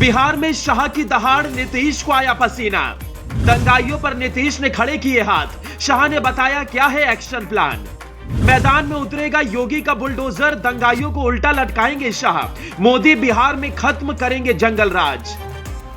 बिहार में शाह की दहाड़, नीतीश को आया पसीना। दंगाइयों पर नीतीश ने खड़े किए हाथ, शाह ने बताया क्या है एक्शन प्लान। मैदान में उतरेगा योगी का बुलडोजर, दंगाइयों को उल्टा लटकाएंगे शाह। मोदी बिहार में खत्म करेंगे जंगल राज।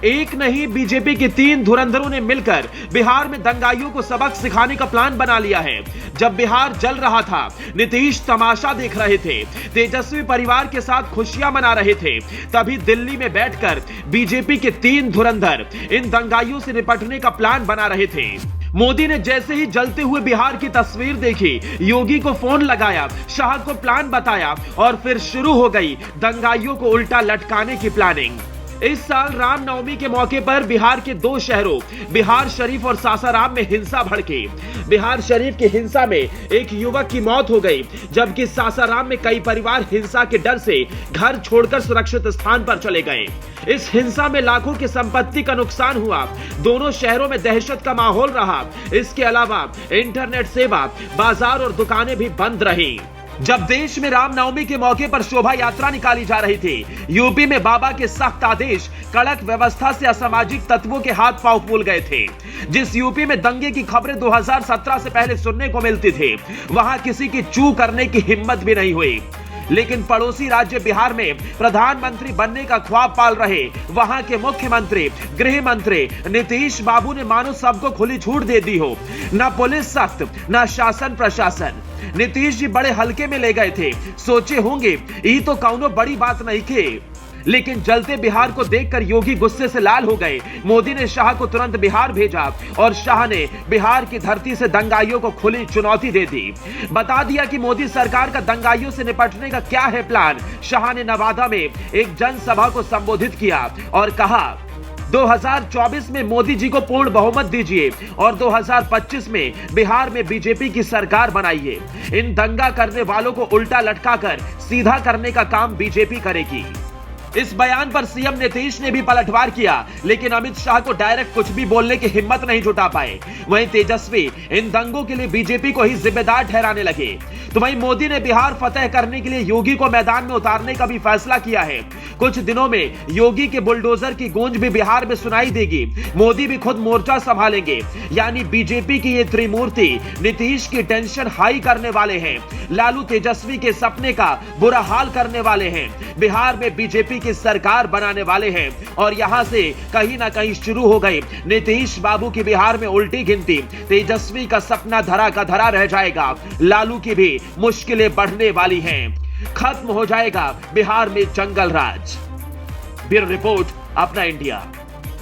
एक नहीं, बीजेपी के 3 धुरंधरों ने मिलकर बिहार में दंगाइयों को सबक सिखाने का प्लान बना लिया है। जब बिहार जल रहा था, नीतीश तमाशा देख रहे थे, तेजस्वी परिवार के साथ खुशियां मना रहे थे। तभी दिल्ली में बैठकर बीजेपी के 3 धुरंधर इन दंगाइयों से निपटने का प्लान बना रहे थे। मोदी ने जैसे ही जलते हुए बिहार की तस्वीर देखी, योगी को फोन लगाया, शाह को प्लान बताया और फिर शुरू हो गई दंगाइयों को उल्टा लटकाने की प्लानिंग। इस साल रामनवमी के मौके पर बिहार के 2 शहरों बिहार शरीफ और सासाराम में हिंसा भड़की। बिहार शरीफ की हिंसा में एक युवक की मौत हो गई, जबकि सासाराम में कई परिवार हिंसा के डर से घर छोड़कर सुरक्षित स्थान पर चले गए। इस हिंसा में लाखों की संपत्ति का नुकसान हुआ। दोनों शहरों में दहशत का माहौल रहा। इसके अलावा इंटरनेट सेवा, बाजार और दुकानें भी बंद रही। जब देश में रामनवमी के मौके पर शोभा यात्रा निकाली जा रही थी, यूपी में बाबा के सख्त आदेश, कड़क व्यवस्था से असामाजिक तत्वों के हाथ पांव फूल गए थे। जिस यूपी में दंगे की खबरें 2017 से पहले सुनने को मिलती थी, वहां किसी की चू करने की हिम्मत भी नहीं हुई। लेकिन पड़ोसी राज्य बिहार में प्रधानमंत्री बनने का ख्वाब पाल रहे वहां के मुख्यमंत्री, गृह मंत्री नीतीश बाबू ने मानो सबको खुली छूट दे दी हो। न पुलिस सख्त, न शासन प्रशासन। नीतीश जी बड़े हल्के में ले गए थे। सोचे होंगे ये तो कौनो बड़ी बात नहीं के। लेकिन जलते बिहार को देखकर योगी गुस्से से लाल हो गए। मोदी ने शाह को तुरंत बिहार भेजा और शाह ने बिहार की धरती से दंगाइयों को खुली चुनौती दे दी। बता दिया कि मोदी सरकार का दंगाइयों से निपटने का क्या है प्लान। शाह ने नवादा में एक जनसभा को संबोधित किया और कहा, 2024 में मोदी जी को पूर्ण बहुमत दीजिए और 2025 में बिहार में बीजेपी की सरकार बनाइए। इन दंगा करने वालों को उल्टा लटकाकर सीधा करने का काम बीजेपी करेगी। इस बयान पर सीएम नीतीश ने भी पलटवार किया, लेकिन अमित शाह को डायरेक्ट कुछ भी बोलने की हिम्मत नहीं जुटा पाए। वहीं तेजस्वी इन दंगों के लिए बीजेपी को ही जिम्मेदार ठहराने लगे। तो वहीं मोदी ने बिहार फतेह करने के लिए योगी को मैदान में उतारने का भी फैसला किया है। कुछ दिनों में योगी के बुलडोजर की गूंज भी बिहार में सुनाई देगी। मोदी भी खुद मोर्चा संभालेंगे। यानी बीजेपी की ये त्रिमूर्ति नीतीश की टेंशन हाई करने वाले हैं, लालू तेजस्वी के सपने का बुरा हाल करने वाले हैं, बिहार में बीजेपी की सरकार बनाने वाले हैं। और यहां से कहीं ना कहीं शुरू हो गई नीतीश बाबू की बिहार में उल्टी गिनती। तेजस्वी का सपना धरा का धरा रह जाएगा, लालू की भी मुश्किलें बढ़ने वाली हैं। खत्म हो जाएगा बिहार में जंगल राज। ब्यूरो रिपोर्ट, अपना इंडिया।